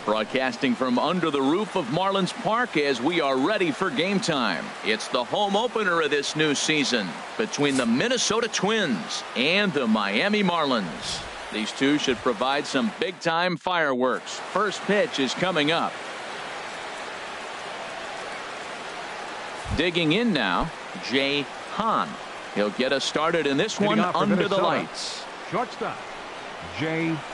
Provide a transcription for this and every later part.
Broadcasting from under the roof of Marlins Park as we are ready for game time. It's the home opener of this new season between the Minnesota Twins and the Miami Marlins. These two should provide some big-time fireworks. First pitch is coming up. Digging in now, Jay Hahn. He'll get us started in this one under the lights. Shortstop, Jay Hahn.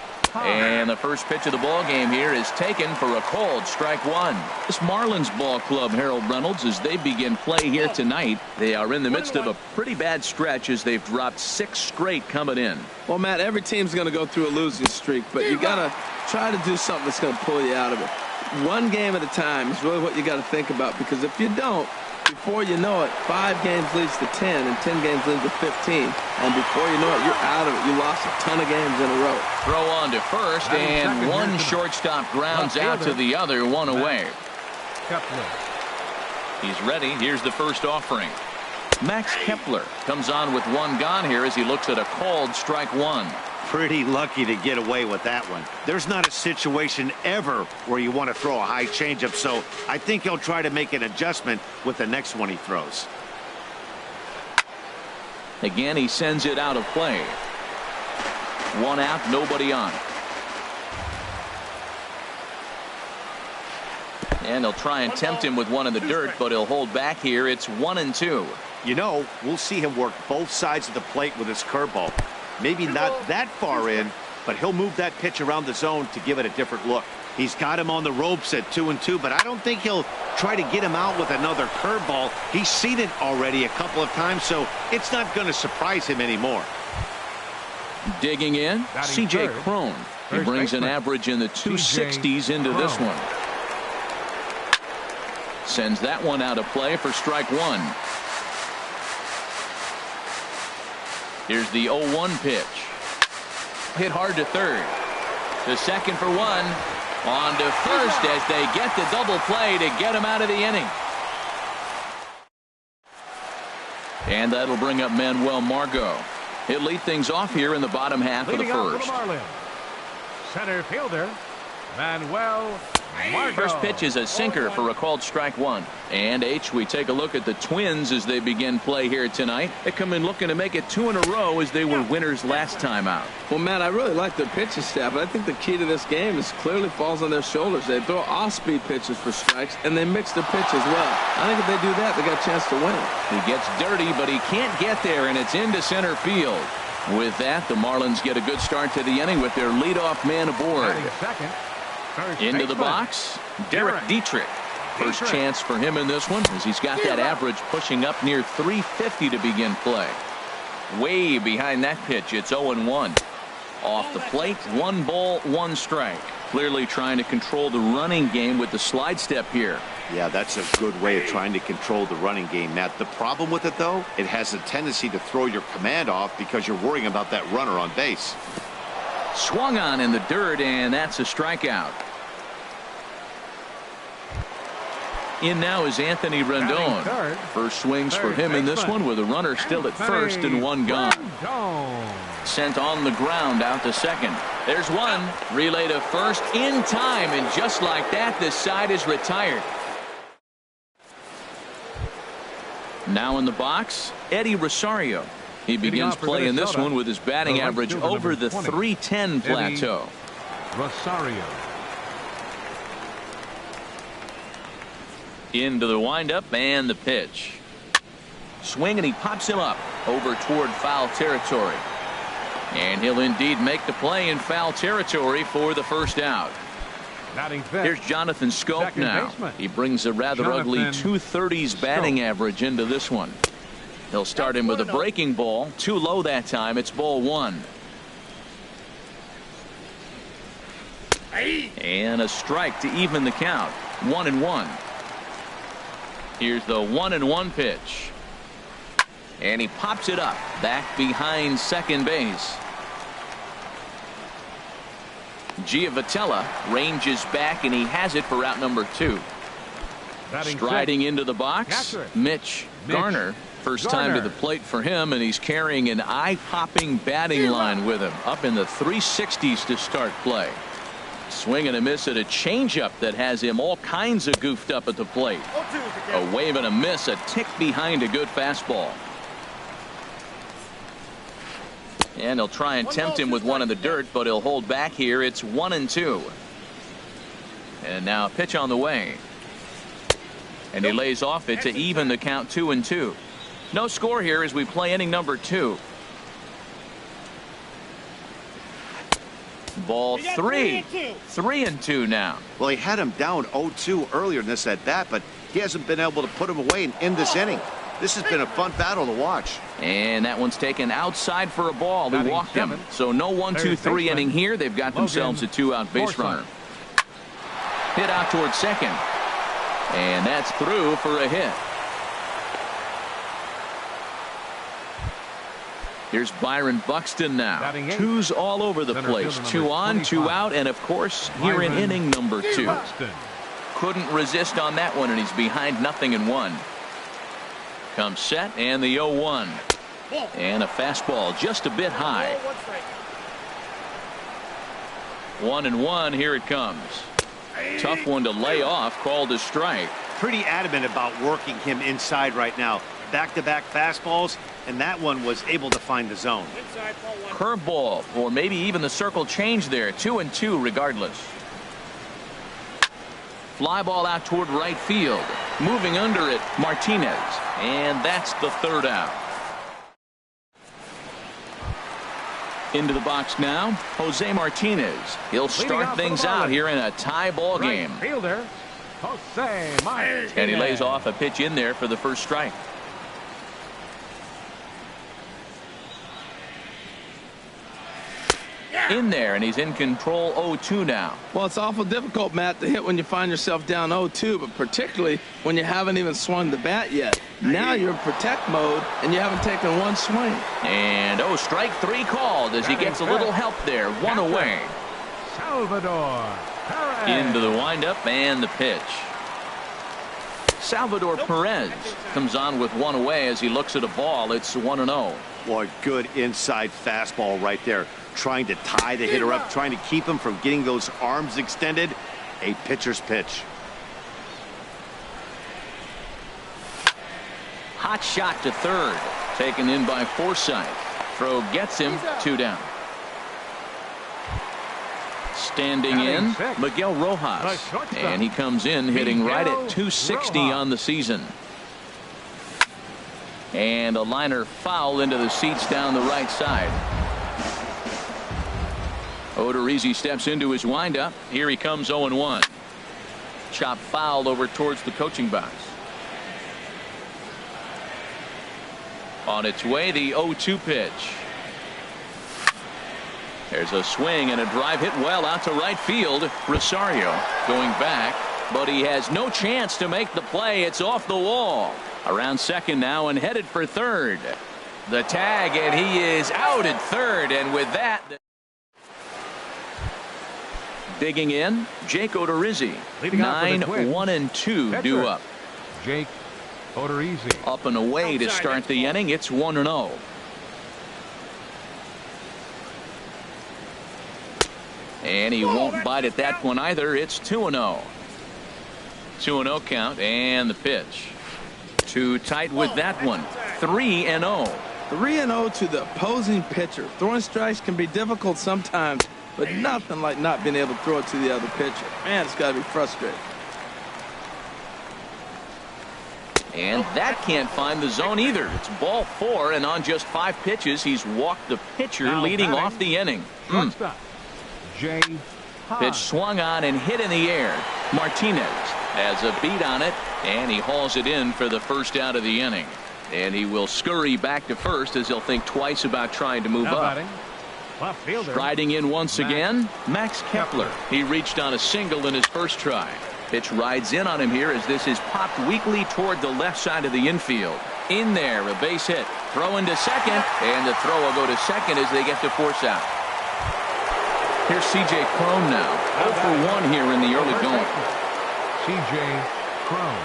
And the first pitch of the ball game here is taken for a called strike one. This Marlins ball club, Harold Reynolds, as they begin play here tonight, they are in the midst of a pretty bad stretch as they've dropped 6 straight coming in. Well, Matt, every team's going to go through a losing streak, but you got to try to do something that's going to pull you out of it. One game at a time is really what you got to think about, because if you don't, before you know it, 5 games leads to 10, and 10 games leads to 15. And before you know it, you're out of it. You lost a ton of games in a row. Throw on to first, and one shortstop grounds out to the other, one away. He's ready. Here's the first offering. Max Kepler comes on with 1 gone here as he looks at a called strike one. Pretty lucky to get away with that one. There's not a situation ever where you want to throw a high changeup, so I think he'll try to make an adjustment with the next one he throws. Again, he sends it out of play. 1 out, nobody on. And they'll try and tempt him with one in the dirt, but he'll hold back here. It's 1-2. You know, we'll see him work both sides of the plate with his curveball. Maybe not that far in, but he'll move that pitch around the zone to give it a different look. He's got him on the ropes at 2-2, but I don't think he'll try to get him out with another curveball. He's seen it already a couple of times, so it's not going to surprise him anymore. Digging in, C.J. Cron. He brings an average in the 260s into this one. Sends that one out of play for strike one. Here's the 0-1 pitch. Hit hard to third. To second for 1. On to first as they get the double play to get him out of the inning. And that'll bring up Manuel Margot. He'll lead things off here in the bottom half of the first. Center fielder, Manuel Margot. First pitch is a sinker for a called strike one. And H, we take a look at the Twins as they begin play here tonight. They come in looking to make it 2 in a row as they were winners last time out. Well, Matt, I really like their pitching staff, but I think the key to this game is clearly falls on their shoulders. They throw off-speed pitches for strikes, and they mix their pitch as well. I think if they do that, they got a chance to win. He gets dirty, but he can't get there, and it's into center field. With that, the Marlins get a good start to the inning with their leadoff man aboard. Into the box, Derek Dietrich. First chance for him in this one as he's got that average pushing up near 350 to begin play. Way behind that pitch, it's 0-1. Off the plate, 1 ball, 1 strike. Clearly trying to control the running game with the slide step here. Yeah, that's a good way of trying to control the running game, Matt. The problem with it, though, it has a tendency to throw your command off because you're worrying about that runner on base. Swung on in the dirt, and that's a strikeout. In now is Anthony Rendon. First swings for him in this one with a runner still at first and 1 gone. Sent on the ground out to second. There's one. Relay to first in time, and just like that, this side is retired. Now in the box, Eddie Rosario. He begins play in this one with his batting average over the 310 plateau. Rosario. Into the windup and the pitch. Swing, and he pops him up over toward foul territory. And he'll indeed make the play in foul territory for the first out. Here's Jonathan Schoop now. He brings a rather ugly 230s batting average into this one. He'll start him with a breaking ball. Too low that time. It's ball 1. And a strike to even the count. 1-1. Here's the 1-1 pitch. And he pops it up back behind second base. Giavotella ranges back, and he has it for out number 2. Striding into the box, Mitch Garner. First time to the plate for him, and he's carrying an eye-popping batting line with him, up in the 360s to start play. Swing and a miss at a changeup that has him all kinds of goofed up at the plate. A wave and a miss, a tick behind a good fastball. And he'll try and tempt him with one in the dirt, but he'll hold back here. It's 1-2. And now a pitch on the way. And he lays off it to even the count 2-2. No score here as we play inning number 2. Ball 3. 3-2 now. Well, he had him down 0-2 earlier in this at bat, but he hasn't been able to put him away and end this inning. This has been a fun battle to watch. And that one's taken outside for a ball. He walked him. So no 1-2-3 inning here. They've got themselves a 2-out base runner. Hit out towards second. And that's through for a hit. Here's Byron Buxton now. Twos all over the place. 2 on, 2 out, and of course here in inning number 2. Couldn't resist on that one, and he's behind 0-1. Comes set, and the 0-1. And a fastball just a bit high. 1-1, here it comes. Tough one to lay off, called a strike. Pretty adamant about working him inside right now. Back-to-back fastballs, and that one was able to find the zone. Curveball, or maybe even the circle change there. 2-2 regardless. Fly ball out toward right field. Moving under it, Martinez. And that's the 3rd out. Into the box now, Jose Martinez. He'll start things out here in a tie ball game. Fielder, Jose Martinez. And he lays off a pitch in there for the first strike. In there, and he's in control 0-2 now. Well, it's awful difficult, Matt, to hit when you find yourself down 0-2, but particularly when you haven't even swung the bat yet. Now you're in protect mode, and you haven't taken one swing. And strike 3 called as he gets a little help there. 1 away. Salvador Perez. Into the windup and the pitch. Salvador Perez comes on with 1 away as he looks at a ball. It's 1-0. Boy, good inside fastball right there. Trying to tie the hitter up, trying to keep him from getting those arms extended. A pitcher's pitch. Hot shot to third. Taken in by Forsythe. Throw gets him. 2 down. Standing in, Miguel Rojas. And he comes in hitting right at 260 on the season. And a liner foul into the seats down the right side. Odorizzi steps into his windup. Here he comes 0-1. Chop foul over towards the coaching box. On its way, the 0-2 pitch. There's a swing and a drive hit well out to right field. Rosario going back, but he has no chance to make the play. It's off the wall. Around second now and headed for third. The tag, and he is out at third, and with that, digging in, Jake Odorizzi. 9-1-2 due up. Jake Odorizzi. Up and away to start the inning. It's 1-0. And he won't bite at that one either. It's 2-0. 2-0 count, and the pitch. Too tight with that one. 3-0. 3-0 to the opposing pitcher. Throwing strikes can be difficult sometimes, but nothing like not being able to throw it to the other pitcher. Man, it's got to be frustrating. And that can't find the zone either. It's ball 4, and on just 5 pitches, he's walked the pitcher, now leading batting, off the inning. Shortstop, Jay Pitch swung on and hit in the air. Martinez has a beat on it, and he hauls it in for the first out of the inning. And he will scurry back to first as he'll think twice about trying to move now up. batting, left fielder, Striding in once again, Max Kepler. He reached on a single in his first try. Pitch rides in on him here as this is popped weakly toward the left side of the infield. In there, a base hit. Throw into second, and the throw will go to second as they get to force out. Here's C.J. Cron now. 0 for 1 here in the early going. C.J. Cron.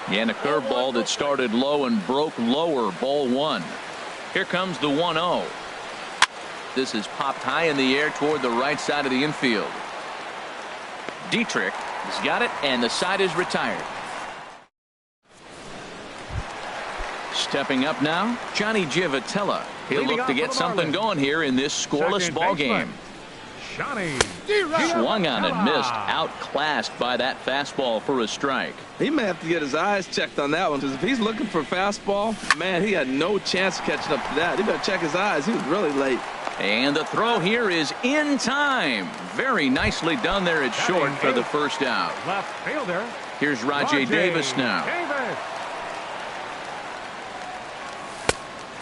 And a curveball that started low and broke lower. Ball 1. Here comes the 1-0. This is popped high in the air toward the right side of the infield. Dietrich has got it, and the side is retired. Stepping up now, Johnny Giavotella. He'll look to get something going here in this scoreless ball game. Johnny. Swung on and missed, outclassed by that fastball for a strike. He may have to get his eyes checked on that one, because if he's looking for a fastball, man, he had no chance of catching up to that. He better check his eyes. He was really late. And the throw here is in time. Very nicely done there at short for the first out. Left fielder. Here's Rajay Davis now.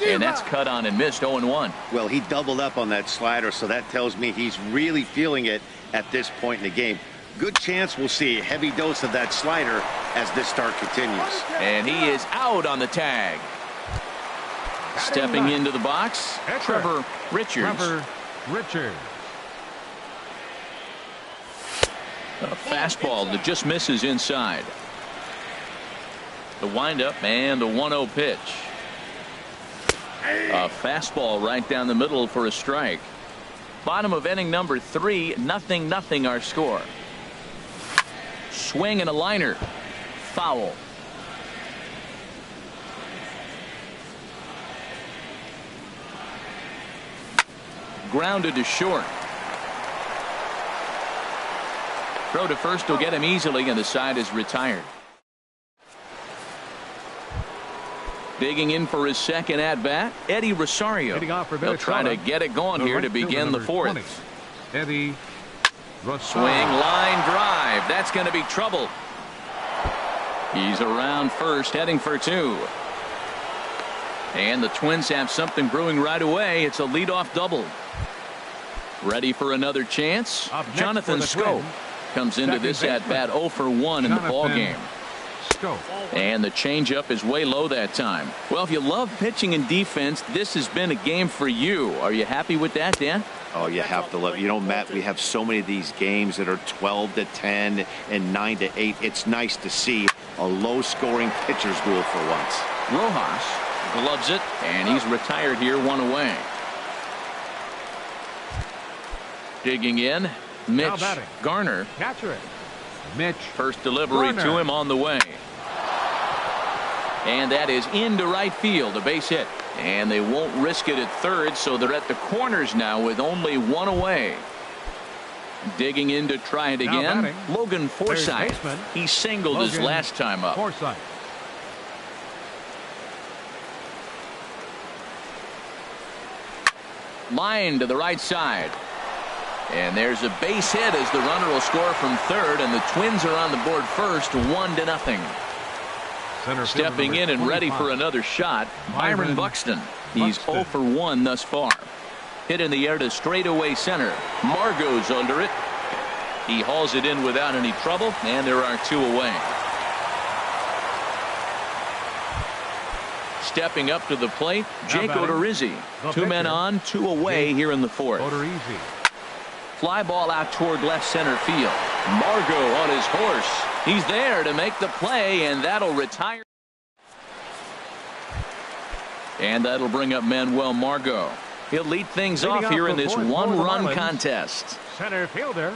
And that's cut on and missed. 0-1. Well, he doubled up on that slider, so that tells me he's really feeling it at this point in the game. Good chance we'll see a heavy dose of that slider as this start continues. And he is out on the tag. Stepping into the box, Trevor Richards. A fastball that just misses inside. The windup and the 1-0 pitch. A fastball right down the middle for a strike. Bottom of inning number 3, 0-0 our score. Swing and a liner. Foul. Grounded to short. Throw to first will get him easily, and the side is retired. Digging in for his second at-bat, Eddie Rosario. He'll try to get it going here to begin the fourth. Eddie Rosario. Swing, line drive. That's going to be trouble. He's around first, heading for 2. And the Twins have something brewing right away. It's a leadoff double. Ready for another chance? Jonathan Scope comes into this at-bat 0 for 1 in the ball game. And the changeup is way low that time. Well, if you love pitching and defense, this has been a game for you. Are you happy with that, Dan? Oh, you have to love it. You know, Matt, we have so many of these games that are 12-10 and 9-8. It's nice to see a low-scoring pitcher's duel for once. Rojas gloves it, and he's retired here, 1 away. Digging in, Mitch Garner. Catcher it. Mitch. First delivery to him on the way. And that is into right field, a base hit. And they won't risk it at third, so they're at the corners now with only 1 away. Digging in to try it again. Logan Forsythe. He singled his last time up. Line to the right side. And there's a base hit as the runner will score from third, and the Twins are on the board first, 1-0. Stepping in and ready for another shot, Byron Buxton. He's 0 for 1 thus far. Hit in the air to straightaway center. Margot's under it. He hauls it in without any trouble, and there are 2 away. Stepping up to the plate, Jake Odorizzi. 2 men on, 2 away here in the fourth. Fly ball out toward left center field. Margot on his horse. He's there to make the play, and that'll retire. And that'll bring up Manuel Margot. He'll lead things off here in this 1-run contest. Center fielder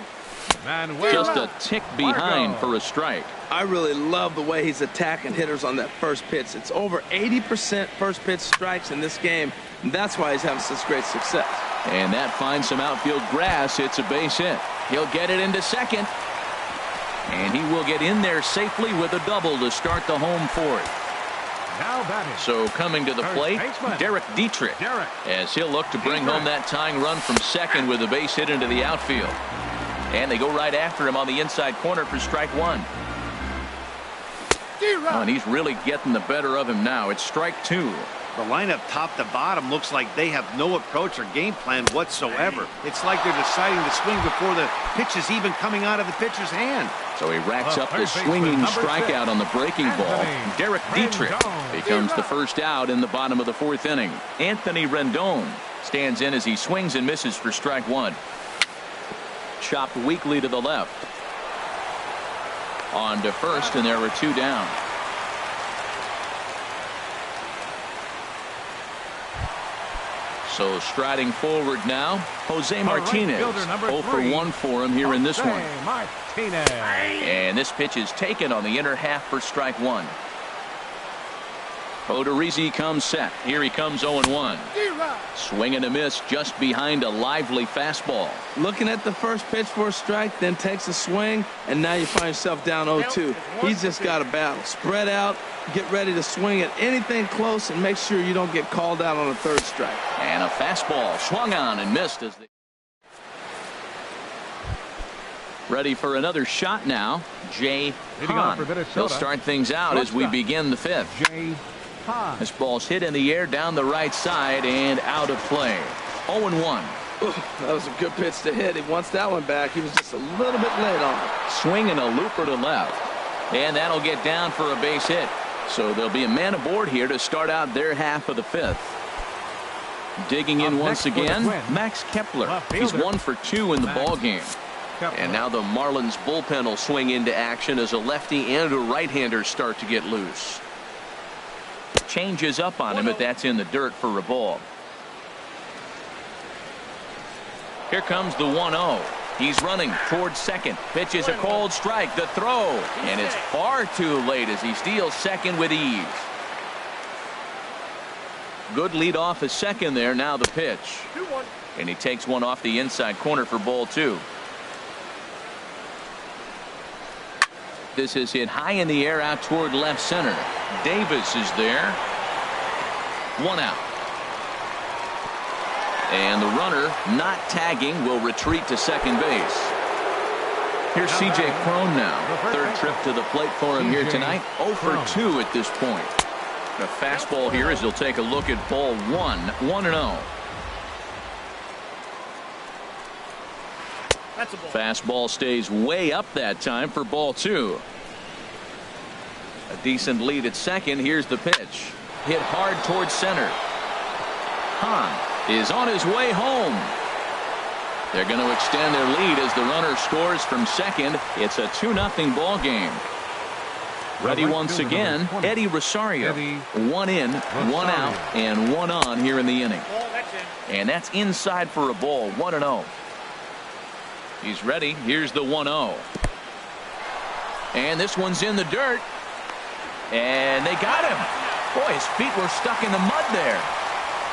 Manuel. Just a tick behind for a strike. I really love the way he's attacking hitters on that first pitch. It's over 80% first pitch strikes in this game, and that's why he's having such great success. And that finds some outfield grass. It's a base hit. He'll get it into second. And he will get in there safely with a double to start the home fourth. So coming to the plate, Derek Dietrich, as he'll look to bring home that tying run from second with a base hit into the outfield. And they go right after him on the inside corner for strike 1. Oh, and he's really getting the better of him now. It's strike 2. The lineup top to bottom looks like they have no approach or game plan whatsoever. It's like they're deciding to swing before the pitch is even coming out of the pitcher's hand. So he racks up the swinging strikeout on the breaking ball. Derek Dietrich becomes the first out in the bottom of the fourth inning. Anthony Rendon stands in as he swings and misses for strike 1. Chopped weakly to the left. On to first, and there were 2 down. So striding forward now, Jose Martinez. fielder, number 0 for 3. 1 for him here in this one. Martinez. And this pitch is taken on the inner half for strike one. Odorizzi comes set. Here he comes 0-1. Swing and a miss just behind a lively fastball. Looking at the first pitch for a strike, then takes a swing, and now you find yourself down 0-2. He's just got a battle. Spread out, get ready to swing at anything close, and make sure you don't get called out on a third strike. And a fastball swung on and missed as they ready for another shot now. Jay Hahn. He'll start things out as we begin the fifth. This ball's hit in the air down the right side and out of play. 0-1. That was a good pitch to hit. He wants that one back. He was just a little bit late on it. Swing and a looper to left. And that'll get down for a base hit. So there'll be a man aboard here to start out their half of the fifth. Digging in once again, Max Kepler. He's 1 for 2 in the ball game. And now the Marlins bullpen will swing into action as a lefty and a right-hander start to get loose. Changes up on him, but that's in the dirt for a ball. Here comes the 1-0. He's running towards second. Pitch is a cold strike. The throw. And it's far too late as he steals second with ease. Good lead off his second there. Now the pitch. And he takes one off the inside corner for ball two. This is hit high in the air out toward left center. Davis is there. 1 out. And the runner not tagging will retreat to second base. Here's C.J. Cron now. Third trip to the plate for him here tonight. 0 for 2 at this point. A fastball here as he'll take a look at ball 1. 1-0. Fastball stays way up that time for ball 2. A decent lead at second. Here's the pitch. Hit hard towards center. Hahn is on his way home. They're going to extend their lead as the runner scores from second. It's a 2-0 ball game. Ready once again, Eddie Rosario. 1 in, 1 out, and 1 on here in the inning. And that's inside for a ball. 1-0. He's ready. Here's the 1-0. And this one's in the dirt. And they got him. Boy, his feet were stuck in the mud there.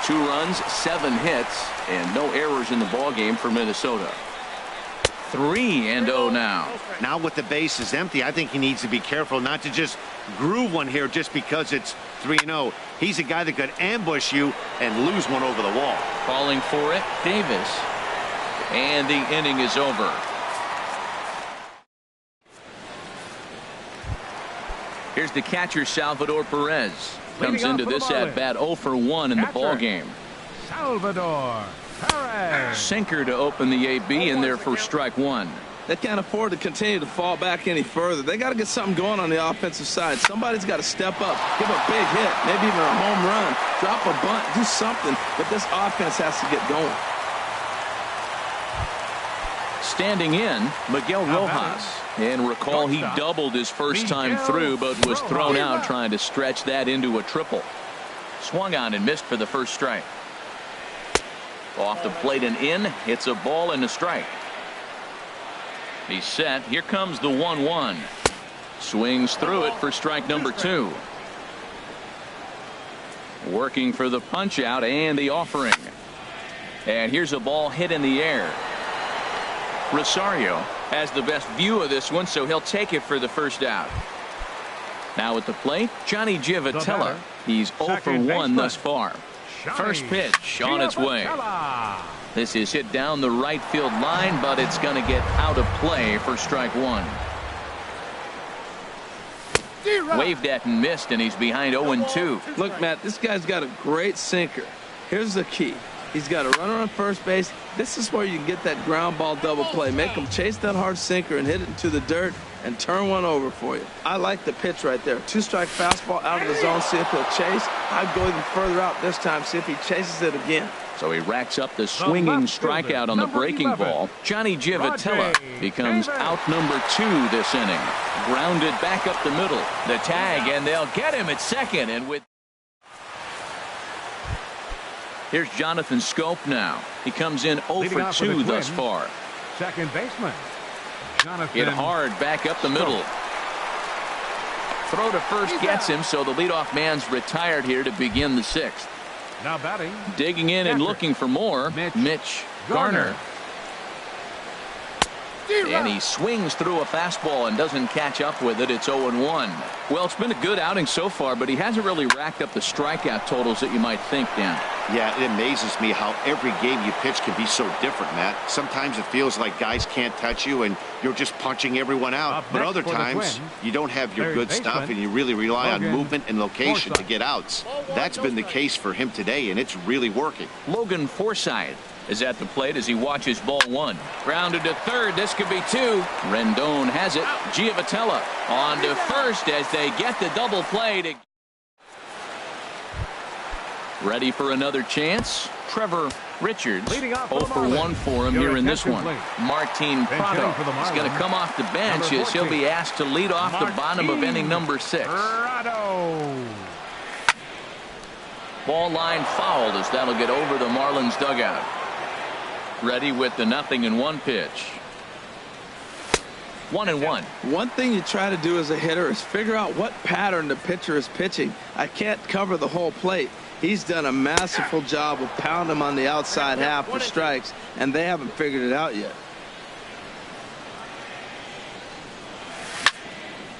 2 runs, 7 hits, and no errors in the ballgame for Minnesota. 3-0 now. Now with the bases empty, I think he needs to be careful not to just groove one here just because it's 3-0. He's a guy that could ambush you and lose one over the wall. Calling for it, Davis. And the inning is over. Here's the catcher, Salvador Perez. Comes into this at bat 0 for 1 in the ball game. Salvador Perez. Sinker to open the AB in there for strike 1. They can't afford to continue to fall back any further. They got to get something going on the offensive side. Somebody's got to step up, give a big hit, maybe even a home run, drop a bunt, do something. But this offense has to get going. Standing in, Miguel Rojas. And recall he doubled his first time through, but was thrown out trying to stretch that into a triple. Swung on and missed for the first strike. Off the plate and in. It's a ball and a strike. He's set. Here comes the 1-1. Swings through it for strike number 2. Working for the punch out and the offering. And here's a ball hit in the air. Rosario has the best view of this one, so he'll take it for the first out. Now at the plate, Johnny Giavotella. He's 0 for 1 thus far. First pitch on its way. This is hit down the right field line, but it's going to get out of play for strike 1. Waved at and missed, and he's behind 0-2. Look, Matt, this guy's got a great sinker. Here's the key. He's got a runner on first base. This is where you can get that ground ball double play. Make him chase that hard sinker and hit it into the dirt and turn one over for you. I like the pitch right there. 2-strike fastball out of the zone. See if he'll chase. I'd go even further out this time. See if he chases it again. So he racks up the swinging strikeout on the breaking ball. Johnny Giavotella becomes out number 2 this inning. Grounded back up the middle. The tag, and they'll get him at second. And with Here's Jonathan Scope now. He comes in 0 for 2 thus far. Second baseman, Jonathan. Hit hard back up the middle. Throw to first gets him, so the leadoff man's retired here to begin the 6th. Now batting. Digging in and looking for more, Mitch Garner. And he swings through a fastball and doesn't catch up with it. It's 0-1. Well, it's been a good outing so far, but he hasn't really racked up the strikeout totals that you might think, Dan. Yeah, it amazes me how every game you pitch can be so different, Matt. Sometimes it feels like guys can't touch you and you're just punching everyone out. But other times you don't have your good stuff and you really rely on movement and location to get outs. That's been the case for him today, and it's really working. Logan Forsythe is at the plate as he watches ball 1. Grounded to third. This could be 2. Rendon has it. Giavotella on to first as they get the double play. Ready for another chance. Trevor Richards 0 for 1 for him here in this one. Martin Prado is going to come off the bench as he'll be asked to lead off the bottom of inning number 6. Ball line fouled as that'll get over the Marlins dugout. Ready with the 0-1 pitch. 1-1. One thing you try to do as a hitter is figure out what pattern the pitcher is pitching. I can't cover the whole plate. He's done a masterful job of pounding him on the outside half for strikes, and they haven't figured it out yet.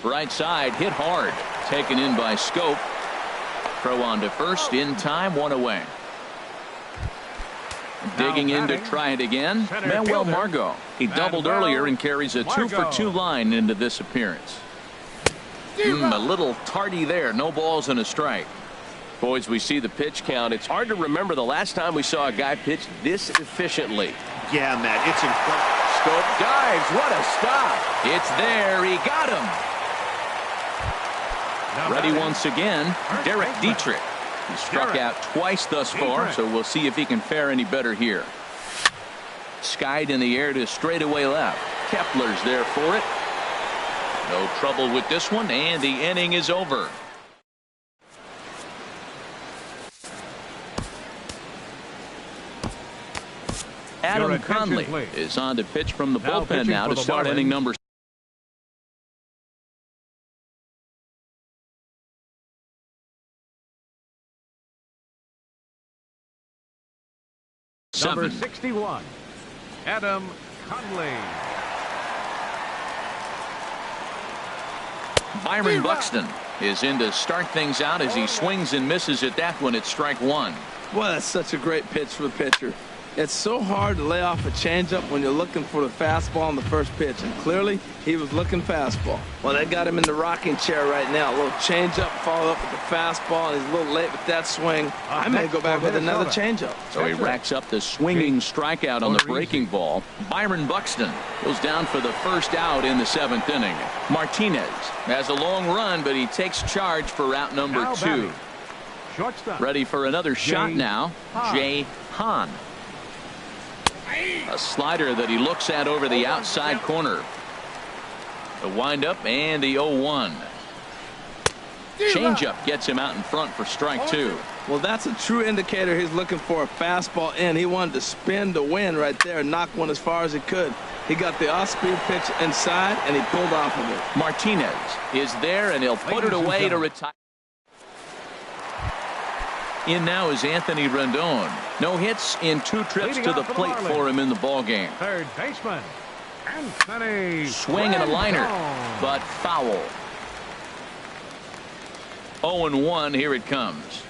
Right side hit hard. Taken in by Scope. Throw on to first in time, 1 away. Digging in to try it again, Manuel Margot. He doubled earlier and carries a 2 for 2 line into this appearance. A little tardy there. No balls and a strike. Boys, we see the pitch count. It's hard to remember the last time we saw a guy pitch this efficiently. Yeah, Matt, it's incredible. Scope dives. What a stop. It's there. He got him. Ready once again, Derek Dietrich. He struck out twice thus far, so we'll see if he can fare any better here. Skied in the air to straightaway left. Kepler's there for it. No trouble with this one, and the inning is over. Adam Conley is on to pitch from the bullpen now to start inning number 7. Number 61, Adam Conley. Byron Buxton is in to start things out as he swings and misses at that one at strike 1. Well, that's such a great pitch for the pitcher. It's so hard to lay off a changeup when you're looking for the fastball on the first pitch, and clearly he was looking fastball. Well, they got him in the rocking chair right now. A little changeup followed up with the fastball, and he's a little late with that swing. I may go back with another changeup. So he racks up the swinging strikeout on the breaking ball. Byron Buxton goes down for the first out in the 7th inning. Martinez has a long run, but he takes charge for route number 2. Ready for another shot now, Jay Hahn. A slider that he looks at over the outside corner. The windup and the 0-1. Changeup gets him out in front for strike 2. Well, that's a true indicator he's looking for a fastball in. He wanted to spin to win right there and knock one as far as he could. He got the off-speed pitch inside, and he pulled off of it. Martinez is there, and he'll put it away to retire. In now is Anthony Rendon. No hits in 2 trips to the plate for him in the ballgame. Third baseman, Anthony. Swing and a liner, but foul. 0-1, here it comes.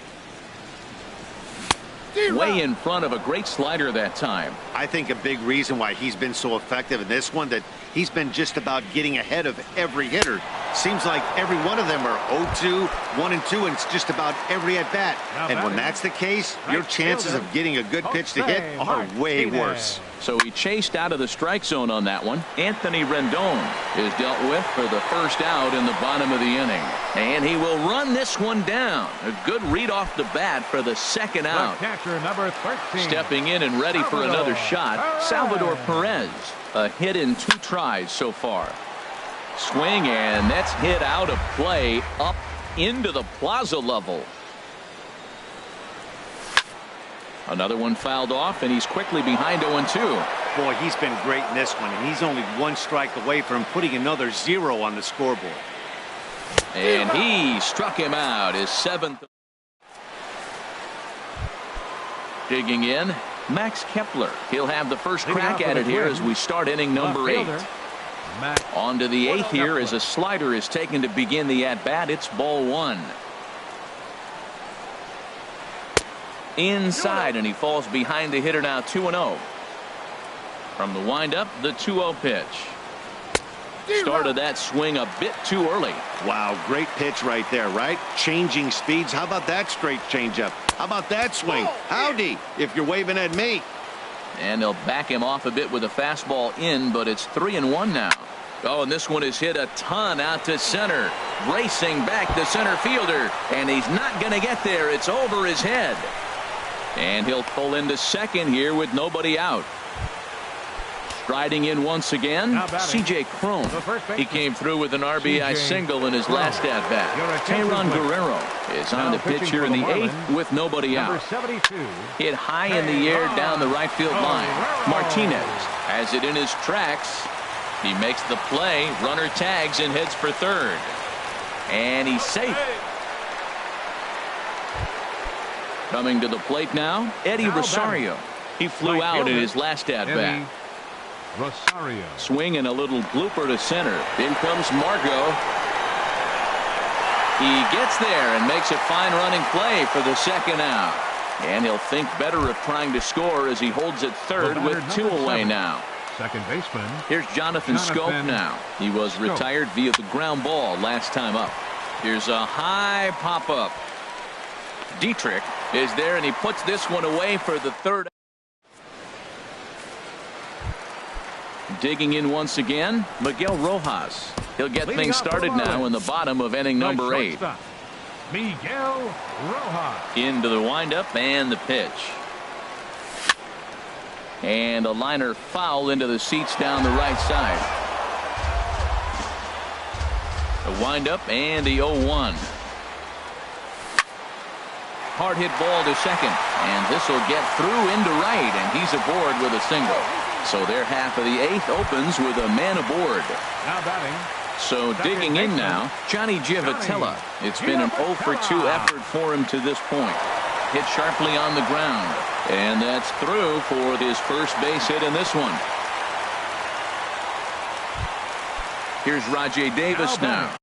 Way in front of a great slider that time. I think a big reason why he's been so effective in this one, that he's been just about getting ahead of every hitter. Seems like every one of them are 0-2, 1-2, and it's just about every at bat. And when that's the case, your chances of getting a good pitch to hit are way worse. So he chased out of the strike zone on that one. Anthony Rendon is dealt with for the first out in the bottom of the inning. And he will run this one down. A good read off the bat for the second out. Catcher number 13. Stepping in and ready for another shot, Salvador Perez. A hit in 2 tries so far. Swing, and that's hit out of play up into the plaza level. Another one fouled off, and he's quickly behind 0-2. Boy, he's been great in this one, and he's only one strike away from putting another 0 on the scoreboard. And he struck him out, his 7th. Digging in, Max Kepler. He'll have the first crack at it here as we start inning number 8. On to the 8th here as a slider is taken to begin the at-bat. It's ball 1. Inside, and he falls behind the hitter now, 2-0. From the windup, the 2-0 pitch. Started that swing a bit too early. Wow, great pitch right there, right? Changing speeds. How about that straight changeup? How about that swing? Howdy, if you're waving at me. And they'll back him off a bit with a fastball in, but it's 3-1 now. Oh, and this one is hit a ton out to center. Racing back the center fielder, and he's not going to get there. It's over his head. And he'll pull into second here with nobody out. Striding in once again, C.J. Cron. He came through with an RBI single in his last at-bat. Teheran Guerrero is on the pitch here in the 8th with nobody out. Hit high in the air down the right field line. Martinez has it in his tracks. He makes the play. Runner tags and heads for third. And he's safe. Coming to the plate now, Eddie Rosario. He flew out in his last at-bat. Rosario. Swing and a little blooper to center. In comes Margot. He gets there and makes a fine running play for the second out. And he'll think better of trying to score as he holds it third with 2 away now. Second baseman. Here's Jonathan Scope now. He was retired via the ground ball last time up. Here's a high pop-up. Dietrich is there, and he puts this one away for the third. Digging in once again, Miguel Rojas. He'll get things started now in the bottom of inning number 8. Miguel Rojas. Into the windup and the pitch. And a liner foul into the seats down the right side. The windup and the 0-1. Hard hit ball to second, and this will get through into right, and he's aboard with a single. So their half of the 8th opens with a man aboard. Now batting. So digging in now, Johnny Giavotella. It's been an 0 for 2 effort for him to this point. Hit sharply on the ground, and that's through for his first base hit in this one. Here's Rajay Davis now.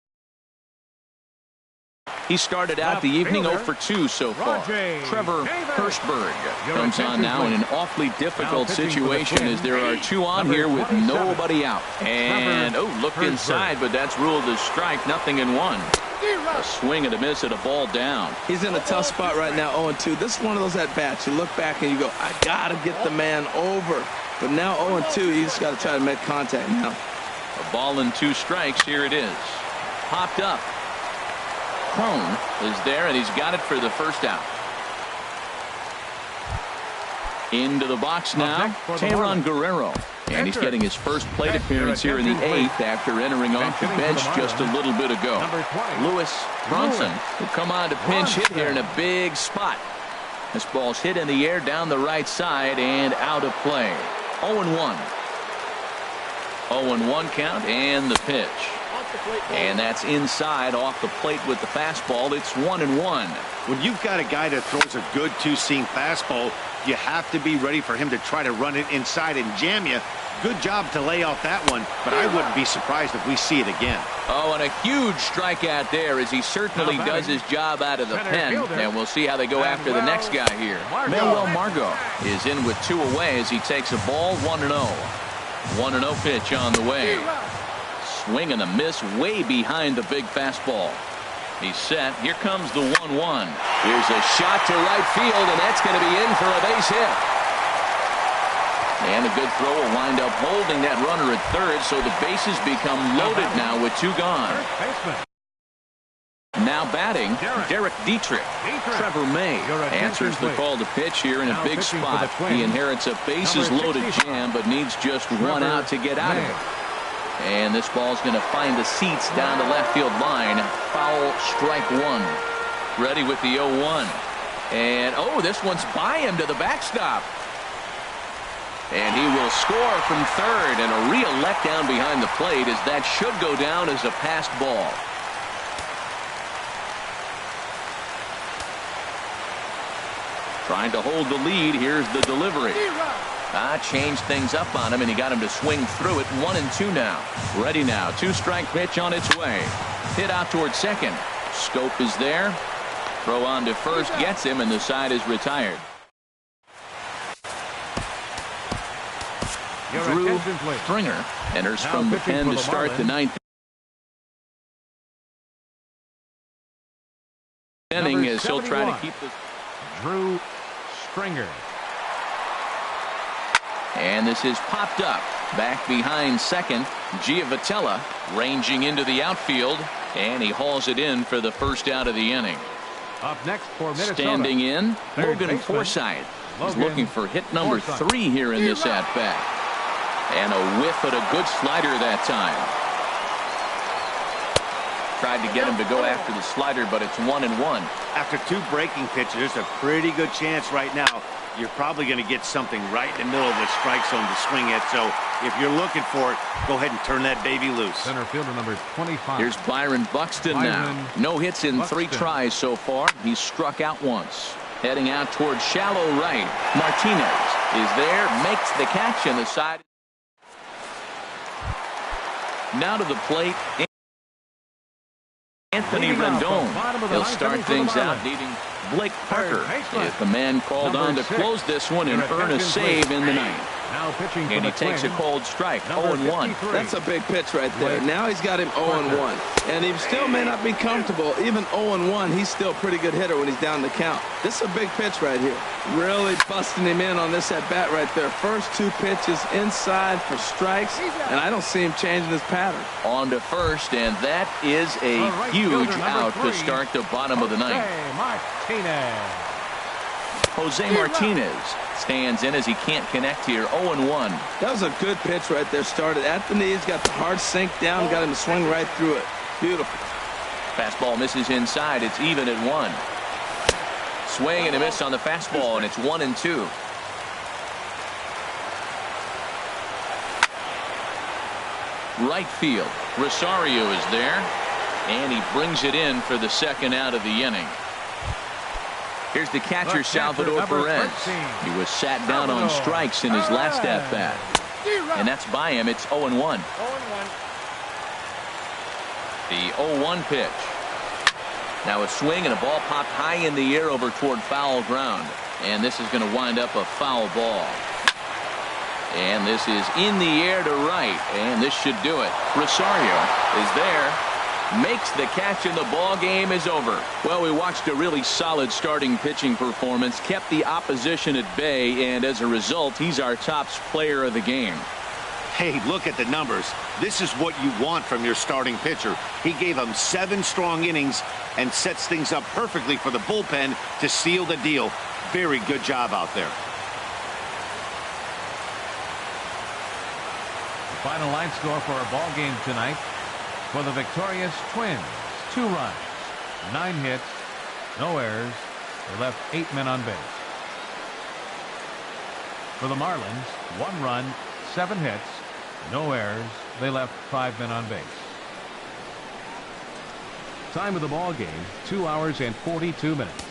He started out the evening 0 for 2 so far. Trevor Hirschberg comes on now in an awfully difficult situation as there are 2 on here with nobody out. And, look inside, but that's ruled as strike, nothing in 1. A swing and a miss at a ball down. He's in a tough spot right now, 0-2. This is one of those at-bats. You look back and you go, I got to get the man over. But now 0-2, you just got to try to make contact now. A ball and 2 strikes. Here it is. Popped up. Cron is there, and he's got it for the first out. Into the box now, Teheran Guerrero. And he's getting his first plate appearance here in the 8th after entering off the bench just a little bit ago. Lewis Bronson will come on to pinch hit here in a big spot. This ball's hit in the air down the right side and out of play. 0-1. 0-1 count and the pitch. And that's inside off the plate with the fastball. It's 1-1. When you've got a guy that throws a good 2-seam fastball, you have to be ready for him to try to run it inside and jam you. Good job to lay off that one, but I wouldn't be surprised if we see it again. Oh, and a huge strikeout there as he certainly does his job out of the pen. And we'll see how they go after the next guy here. Manuel Margot is in with 2 away as he takes a ball 1-0. 1-0 pitch on the way. Swing and a miss way behind the big fastball. He's set. Here comes the 1-1. Here's a shot to right field, and that's going to be in for a base hit. And a good throw will wind up holding that runner at third, so the bases become loaded now with 2 gone. Now batting, Derek Dietrich. Trevor May answers the call to pitch here in a big spot. He inherits a bases-loaded jam, but needs just 1 out to get out of it. And this ball's going to find the seats down the left field line. Foul, strike 1. Ready with the 0-1. And, oh, this one's by him to the backstop. And he will score from third, and a real letdown behind the plate as that should go down as a passed ball. Trying to hold the lead. Here's the delivery. Changed things up on him, and he got him to swing through it. 1-2 now. Ready now. 2-strike pitch on its way. Hit out towards second. Scope is there. Throw on to first gets him, and the side is retired. Drew Stringer enters from the pen to start the ninth inning as he'll try to keep this. Drew Stringer. And this is popped up. Back behind second. Giavotella ranging into the outfield. And he hauls it in for the first out of the inning. Up next for Minnesota. Standing in, Logan Forsythe. He's looking for hit number 3 here in this at-bat. And a whiff at a good slider that time. Tried to get him to go after the slider, but it's 1-1. After 2 breaking pitches, there's a pretty good chance right now you're probably going to get something right in the middle of the strike zone to swing at. So if you're looking for it, go ahead and turn that baby loose. Center fielder number 25. Here's Byron Buxton now. No hits in 3 tries so far. He's struck out once. Heading out towards shallow right. Martinez is there, makes the catch, and the side. Now to the plate, Anthony Rendon. He'll start things out needing Blake Parker is the man called on to close this one and earn a save in the ninth. And he takes a cold strike. 0-1. That's a big pitch right there. Now he's got him 0-1. And he still may not be comfortable. Even 0-1, he's still a pretty good hitter when he's down the count. This is a big pitch right here. Really busting him in on this at-bat right there. First 2 pitches inside for strikes, and I don't see him changing his pattern. On to first, and that is a huge out to start the bottom of the ninth. Jose Martinez stands in as he can't connect here. 0-1. That was a good pitch right there. Started at the knees, got the hard sink down, got him to swing right through it. Beautiful. Fastball misses inside. It's even at 1. Swing and a miss on the fastball, and it's 1-2. Right field. Rosario is there, and he brings it in for the second out of the inning. Here's the catcher, Salvador Perez. He was sat down on strikes in his last at-bat. And that's by him. It's 0-1. The 0-1 pitch. Now a swing and a ball popped high in the air over toward foul ground. And this is going to wind up a foul ball. And this is in the air to right. And this should do it. Rosario is there. Makes the catch, and the ball game is over. Well, we watched a really solid starting pitching performance, kept the opposition at bay, and as a result, he's our top player of the game. Hey, look at the numbers. This is what you want from your starting pitcher. He gave them 7 strong innings and sets things up perfectly for the bullpen to seal the deal. Very good job out there. The final line score for our ball game tonight. For the victorious Twins, 2 runs, 9 hits, no errors. They left 8 men on base. For the Marlins, 1 run, 7 hits, no errors. They left 5 men on base. Time of the ball game, 2 hours and 42 minutes.